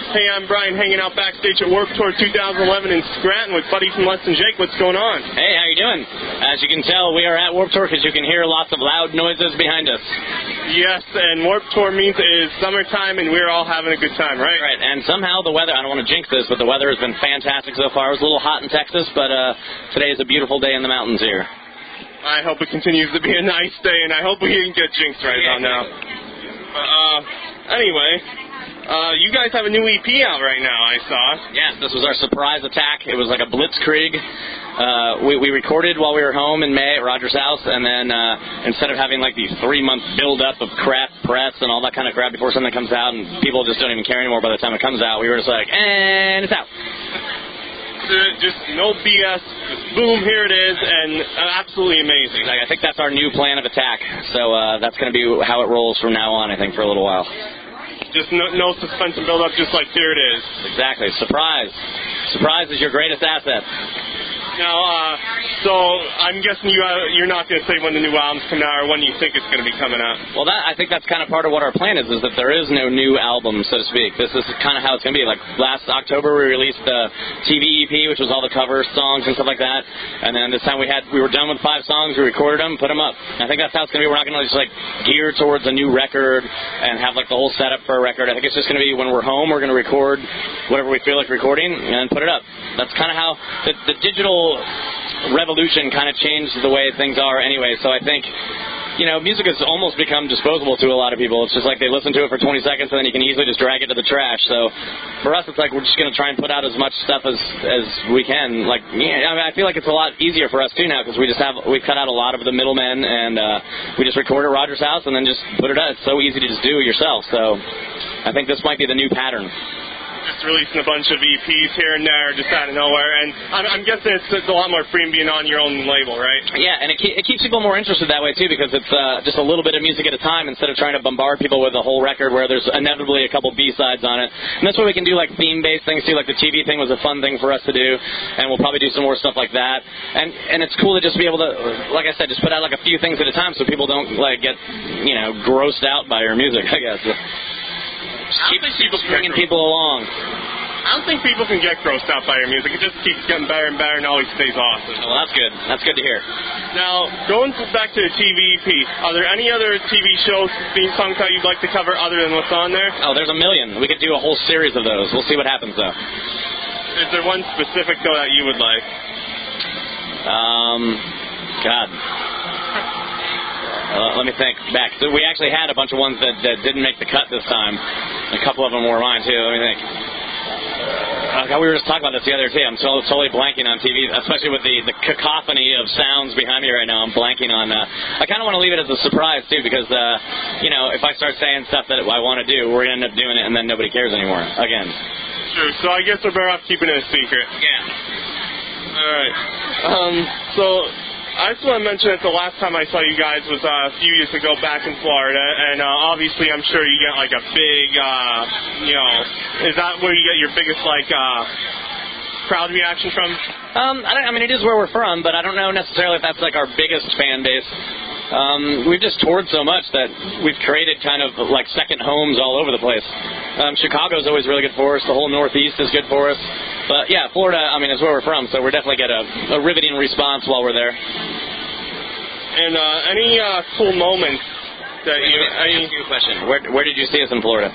Hey, I'm Brian, hanging out backstage at Warped Tour 2011 in Scranton with Buddy from Less Than Jake. What's going on? Hey, how you doing? As you can tell, we are at Warped Tour because you can hear lots of loud noises behind us. Yes, and Warped Tour means it is summertime, and we're all having a good time, right? Right, and somehow the weather, I don't want to jinx this, but the weather has been fantastic so far. It was a little hot in Texas, but today is a beautiful day in the mountains here. I hope it continues to be a nice day, and I hope we didn't get jinxed right about now. Anyway, you guys have a new EP out right now, I saw. Yes, this was our surprise attack. It was like a blitzkrieg. We recorded while we were home in May at Roger's house, and then instead of having like these 3-month build-up of crap press and all that kind of crap before something comes out and people just don't even care anymore by the time it comes out, we were just like, and it's out. Just no BS, just boom, here it is, and absolutely amazing. Exactly. I think that's our new plan of attack, so that's going to be how it rolls from now on, I think, for a little while. Just no suspense and build-up, just like, here it is. Exactly. Surprise. Surprise is your greatest asset. Now, so I'm guessing you're not going to say when the new album's coming out or when you think it's going to be coming out. Well, I think that's kind of part of what our plan is that there is no new album, so to speak. This is kind of how it's going to be. Like last October, we released the TV EP, which was all the cover songs and stuff like that. And then this time we were done with 5 songs, we recorded them, put them up. And I think that's how it's going to be. We're not going to just like gear towards a new record and have like the whole setup for a record. I think it's just going to be when we're home, we're going to record whatever we feel like recording and put it up. That's kind of how the digital revolution kind of changed the way things are anyway. So I think, music has almost become disposable to a lot of people. It's just like they listen to it for 20 seconds and then you can easily just drag it to the trash. So for us, it's like we're just going to try and put out as much stuff as we can. Like, I feel like it's a lot easier for us too now because we cut out a lot of the middlemen and we just record at Roger's house and then just put it out. It's so easy to just do yourself. So I think this might be the new pattern. Just releasing a bunch of EPs here and there, just out of nowhere, and I'm guessing it's a lot more free being on your own label, right? Yeah, and it keeps people more interested that way too, because it's just a little bit of music at a time instead of trying to bombard people with a whole record where there's inevitably a couple B-sides on it. And that's why we can do like theme-based things too, like the TV thing was a fun thing for us to do, and we'll probably do some more stuff like that. And it's cool to just be able to, like I said, just put out like a few things at a time so people don't like get grossed out by your music, I guess. Just keep bringing people along. I don't think people can get grossed out by your music. It just keeps getting better and better and always stays awesome. Well, that's good. That's good to hear. Now, going back to the TV EP, are there any other TV shows, theme songs that you'd like to cover other than what's on there? Oh, there's a million. We could do a whole series of those. We'll see what happens, though. Is there one specific, though, that you would like? God. Let me think back. So we actually had a bunch of ones that didn't make the cut this time. A couple of them were mine, too. Let me think. We were just talking about this the other day. I'm totally blanking on TV, especially with the cacophony of sounds behind me right now. I'm blanking on... I kind of want to leave it as a surprise, too, because, if I start saying stuff that I want to do, we're going to end up doing it, and then nobody cares anymore, again. True. So I guess we're better off keeping it a secret. Yeah. All right. So... I just want to mention that the last time I saw you guys was a few years ago back in Florida, and obviously I'm sure you get like a big, is that where you get your biggest crowd reaction from? I mean, it is where we're from, but I don't know necessarily if that's like our biggest fan base. We've just toured so much that we've created kind of like second homes all over the place. Chicago's always really good for us. The whole Northeast is good for us. But yeah, Florida, I mean, is where we're from, so we definitely get a riveting response while we're there. And any cool moments that you... Let me ask you a question. Where did you see us in Florida?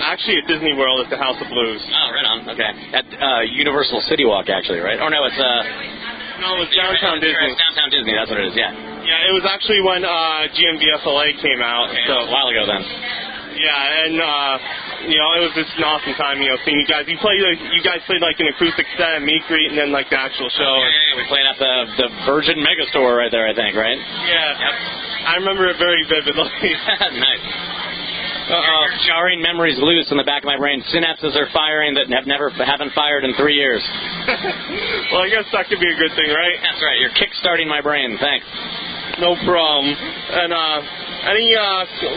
Actually at Disney World at the House of Blues. Oh, right on. Okay. At Universal City Walk, actually, right? Or no, it's... No, it was Downtown Disney. It's Downtown Disney, that's what it is, yeah. Yeah, it was actually when GMBFLA came out. Okay, so a while ago then. Yeah, and it was just an awesome time, seeing you guys. You guys played like an acoustic set, a meet greet, and then like the actual show. Yeah, we played at the Virgin Megastore right there, I think, right? Yeah. Yep. I remember it very vividly. Nice. Jarring memories loose in the back of my brain. Synapses are firing that haven't fired in 3 years. Well, I guess that could be a good thing, right? That's right. You're kick-starting my brain. Thanks. No problem. And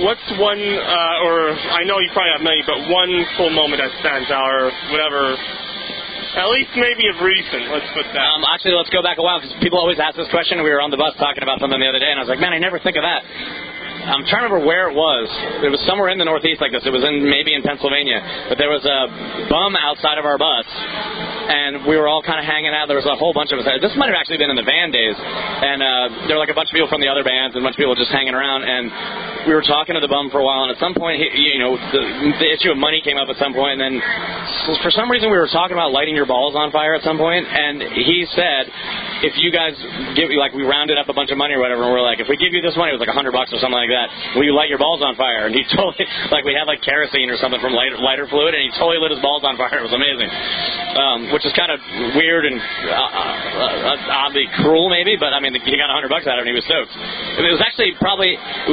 what's one, or I know you probably have many, but one cool moment that stands out, or whatever, at least maybe of recent, let's put that. Actually, let's go back a while, because people always ask this question. We were on the bus talking about something the other day, and I was like, man, I never think of that. I'm trying to remember where it was. It was somewhere in the Northeast like this. It was maybe in Pennsylvania. But there was a bum outside of our bus, and we were all kind of hanging out. There was a whole bunch of us. This might have actually been in the van days. And there were like a bunch of people from the other bands and a bunch of people just hanging around. And we were talking to the bum for a while. And at some point, the issue of money came up at some point. And then for some reason, we were talking about lighting your balls on fire at some point. And he said, if you guys we rounded up a bunch of money or whatever, and we're like, if we give you this money, it was like $100 or something like that, will you light your balls on fire? And he totally, we had like kerosene or something from lighter fluid, and he totally lit his balls on fire. It was amazing. Which is kind of weird and oddly cruel maybe, but I mean, he got $100 out of it and he was stoked. It was actually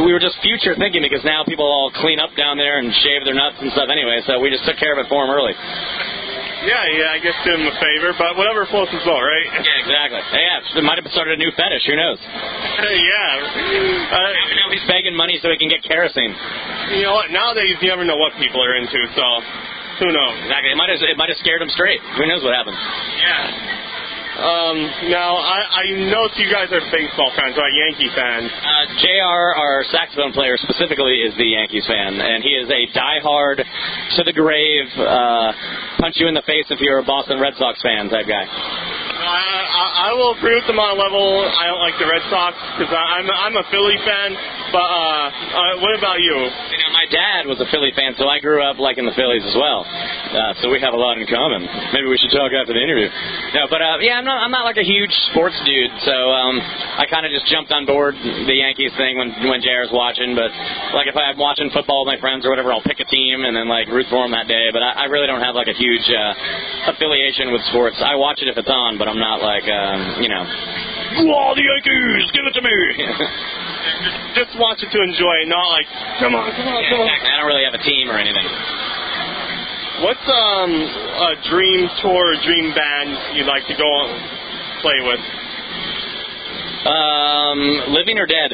we were just future thinking because now people all clean up down there and shave their nuts and stuff anyway, so we just took care of it for him early. Yeah, I guess do him a favor, but whatever floats his boat, right? Yeah, exactly. Yeah, it might have started a new fetish. Who knows? Now he's begging money so he can get kerosene. You know what? Nowadays, you never know what people are into, so who knows? Exactly. It might have scared him straight. Who knows what happened? Yeah. Now, I noticed you guys are baseball fans, right? Yankee fans. JR, our saxophone player specifically, is the Yankees fan, and he is a diehard, to the grave, punch you in the face if you're a Boston Red Sox fan type guy. I will agree with them on a level. I don't like the Red Sox because I'm a Philly fan. But what about you? My dad was a Philly fan, so I grew up liking the Phillies as well. So we have a lot in common. Maybe we should talk after the interview. No, but I'm not like a huge sports dude, so I kind of just jumped on board the Yankees thing when JR's watching. But like if I'm watching football with my friends or whatever, I'll pick a team and then like root for them that day. But I really don't have like a huge affiliation with sports. I watch it if it's on, but I'm not like "Whoa, the Yankees, give it to me." Just watch it to enjoy it, not like, come on. Exactly. I don't really have a team or anything. What's a dream tour, dream band you'd like to go play with? Living or dead?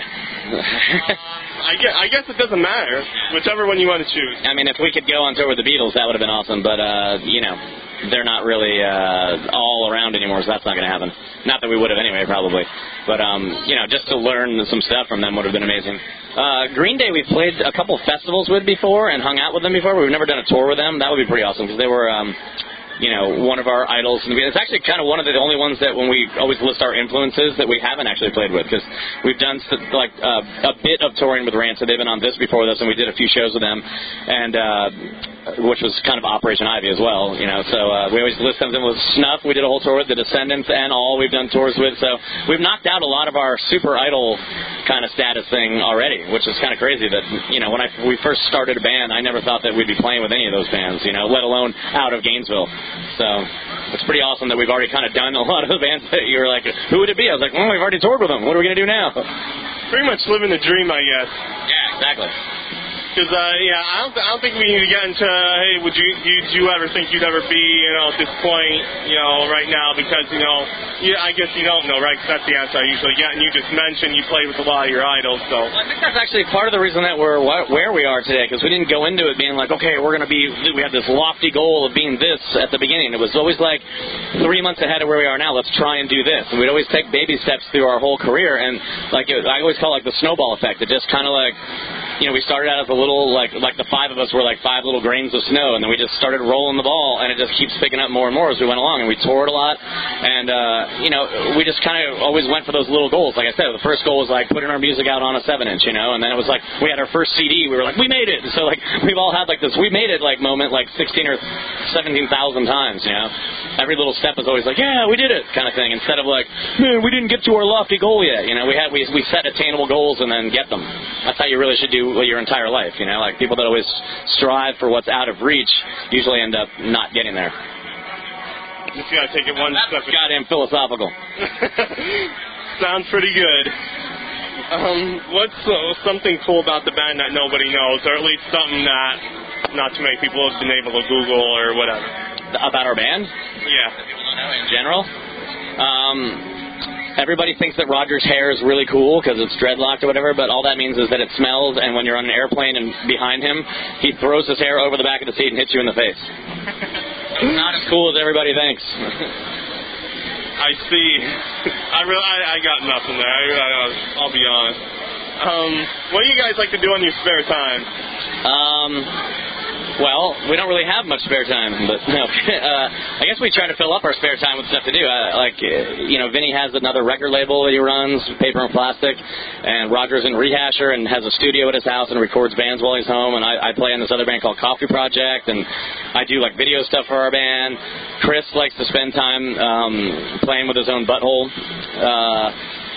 I guess it doesn't matter. Whichever one you want to choose. I mean, if we could go on tour with the Beatles, that would have been awesome, but, they're not really all around anymore, so that's not going to happen. Not that we would have anyway, probably. But, just to learn some stuff from them would have been amazing. Green Day we've played a couple festivals with before and hung out with them before, but we've never done a tour with them. That would be pretty awesome, because they were, one of our idols. And it's actually kind of one of the only ones that when we always list our influences that we haven't actually played with, because we've done a bit of touring with Rancid. They've been on this before this, and we did a few shows with them, and which was kind of Operation Ivy as well, so we always list them with Snuff. We did a whole tour with The Descendants and All we've done tours with, so we've knocked out a lot of our super idol kind of status thing already, which is kind of crazy that, when we first started a band, I never thought that we'd be playing with any of those bands, let alone out of Gainesville. So it's pretty awesome that we've already kind of done a lot of the bands that you were like, who would it be? I was like, well, we've already toured with them. What are we going to do now? Pretty much living the dream, I guess. Yeah, exactly. Because, I don't think we need to get into, hey, did you ever think you'd ever be, at this point, right now, because, I guess you don't know, right? Because that's the answer I usually get, and you just mentioned you played with a lot of your idols, so. Well, I think that's actually part of the reason that we're where we are today, because we didn't go into it being like, okay, we had this lofty goal of being this at the beginning. It was always like 3 months ahead of where we are now, let's try and do this. And we'd always take baby steps through our whole career, and, I always call it like the snowball effect. It just kind of like, we started out as a little, like the five of us were like 5 little grains of snow, and then we just started rolling the ball, and it just keeps picking up more and more as we went along, and we toured a lot, and, we just kind of always went for those little goals. Like I said, the first goal was like putting our music out on a 7-inch, and then it was like we had our first CD, we were like, we made it, so like we've all had like this we made it like moment like 16 or 17,000 times, Every little step is always like, yeah, we did it, kind of thing, instead of like, man, we didn't get to our lofty goal yet, we set attainable goals and then get them. That's how you really should do your entire life, like people that always strive for what's out of reach usually end up not getting there. Just gotta take it one step. Goddamn philosophical. Sounds pretty good. What's something cool about the band that nobody knows, or at least something that not too many people have been able to Google or whatever? About our band? Yeah. That people don't know in general? Everybody thinks that Roger's hair is really cool because it's dreadlocked or whatever, but all that means is that it smells, and when you're on an airplane and behind him, he throws his hair over the back of the seat and hits you in the face. It's not as cool as everybody thinks. I see. I got nothing there. I'll be honest. What do you guys like to do in your spare time? Well, we don't really have much spare time, but no. I guess we try to fill up our spare time with stuff to do. Vinny has another record label that he runs, Paper and Plastic, and Roger's in Rehasher and has a studio at his house and records bands while he's home, and I play in this other band called Coffee Project, and I do video stuff for our band. Chris likes to spend time playing with his own butthole.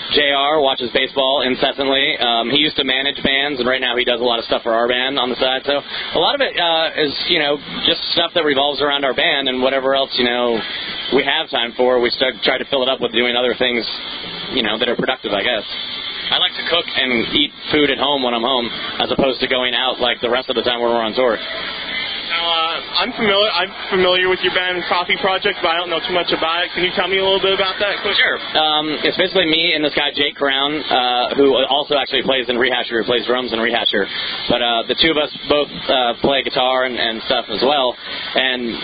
JR watches baseball incessantly. He used to manage bands, and right now he does a lot of stuff for our band on the side. So a lot of it is, just stuff that revolves around our band, and whatever else, we have time for, we try to fill it up with doing other things, that are productive, I guess. I like to cook and eat food at home when I'm home, as opposed to going out like the rest of the time when we're on tour. Now, I'm familiar with your band Coffee Project, but I don't know too much about it. Can you tell me a little bit about that? Sure. It's basically me and this guy, Jake Crown, who also actually plays in Rehasher, who plays drums in Rehasher. But the two of us both play guitar and stuff as well. And,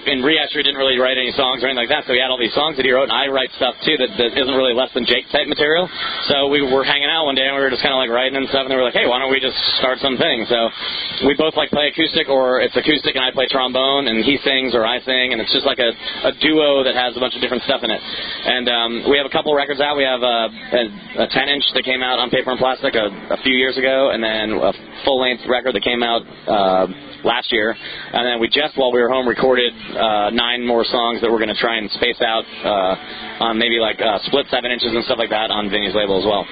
in Rehasher, he didn't really write any songs or anything like that, so he had all these songs that he wrote, and I write stuff, too, that isn't really less than Jake-type material. So we were hanging out one day, and we were just kind of writing and stuff, and they were like, hey, why don't we just start something? So we both play acoustic, or it's acoustic and I play trombone, and he sings or I sing, and it's just like a duo that has a bunch of different stuff in it. And we have a couple records out. We have a 10-inch that came out on Paper and Plastic a few years ago, and then a full-length record that came out last year. And then we just, while we were home, recorded 9 more songs that we're going to try and space out on maybe split 7 inches and stuff like that on Vinny's label as well.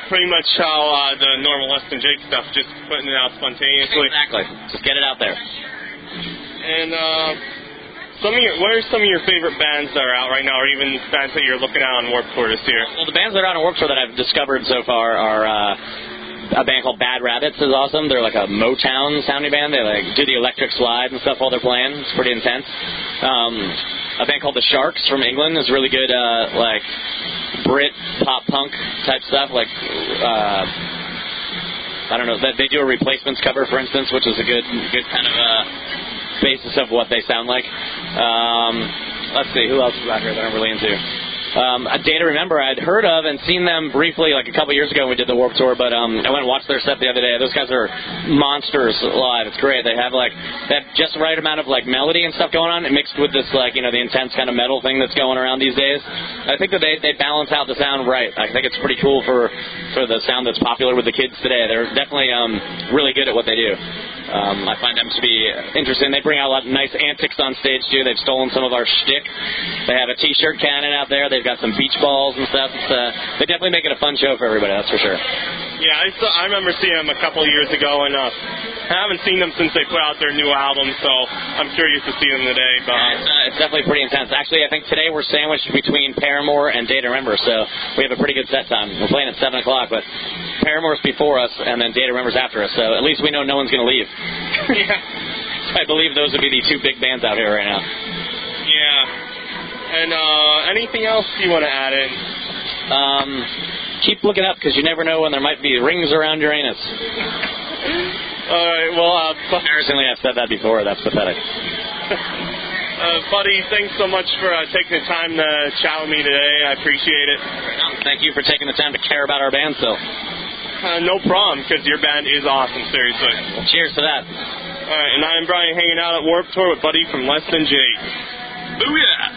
Pretty much how the normal Less Than Jake stuff, just putting it out spontaneously. Exactly. Just get it out there. And what are some of your favorite bands that are out right now, or even bands that you're looking at on Warped Tour this year? Well, the bands that are out on Warped Tour that I've discovered so far are a band called Bad Rabbits is awesome. They're like a Motown sounding band. They do the electric slide and stuff while they're playing. It's pretty intense. A band called The Sharks from England is really good, Brit pop punk type stuff. I don't know. They do a Replacements cover, for instance, which is a good kind of basis of what they sound like. Let's see, who else is out here that I'm really into? A Day to Remember I'd heard of and seen them briefly a couple years ago when we did the Warped Tour, but I went and watched their set the other day. Those guys are monsters live. It's great. They have just the right amount of melody and stuff going on, mixed with this the intense kind of metal thing that's going around these days. I think that they balance out the sound right. I think it's pretty cool for the sound that's popular with the kids today. They're definitely really good at what they do. I find them to be interesting. They bring out a lot of nice antics on stage, too. They've stolen some of our shtick. They have a T-shirt cannon out there. They've got some beach balls and stuff. They definitely make it a fun show for everybody, that's for sure. Yeah, I remember seeing them a couple of years ago, and I haven't seen them since they put out their new album, so I'm curious to see them today. But it's definitely pretty intense. Actually, I think today we're sandwiched between Paramore and Day to Remember, so we have a pretty good set time. We're playing at 7 o'clock, but Paramore's before us, and then Day to Remember's after us, so at least we know no one's going to leave. Yeah. So I believe those would be the 2 big bands out here right now. Yeah. And anything else you want to add in? Keep looking up, because you never know when there might be rings around Uranus. All right, well... Embarrassingly, I've said that before. That's pathetic. Buddy, thanks so much for taking the time to chat with me today. I appreciate it. Thank you for taking the time to care about our band still. No problem, because your band is awesome, seriously. Well, cheers to that. All right, and I'm Brian, hanging out at Warped Tour with Buddy from Less Than Jake. Booyah!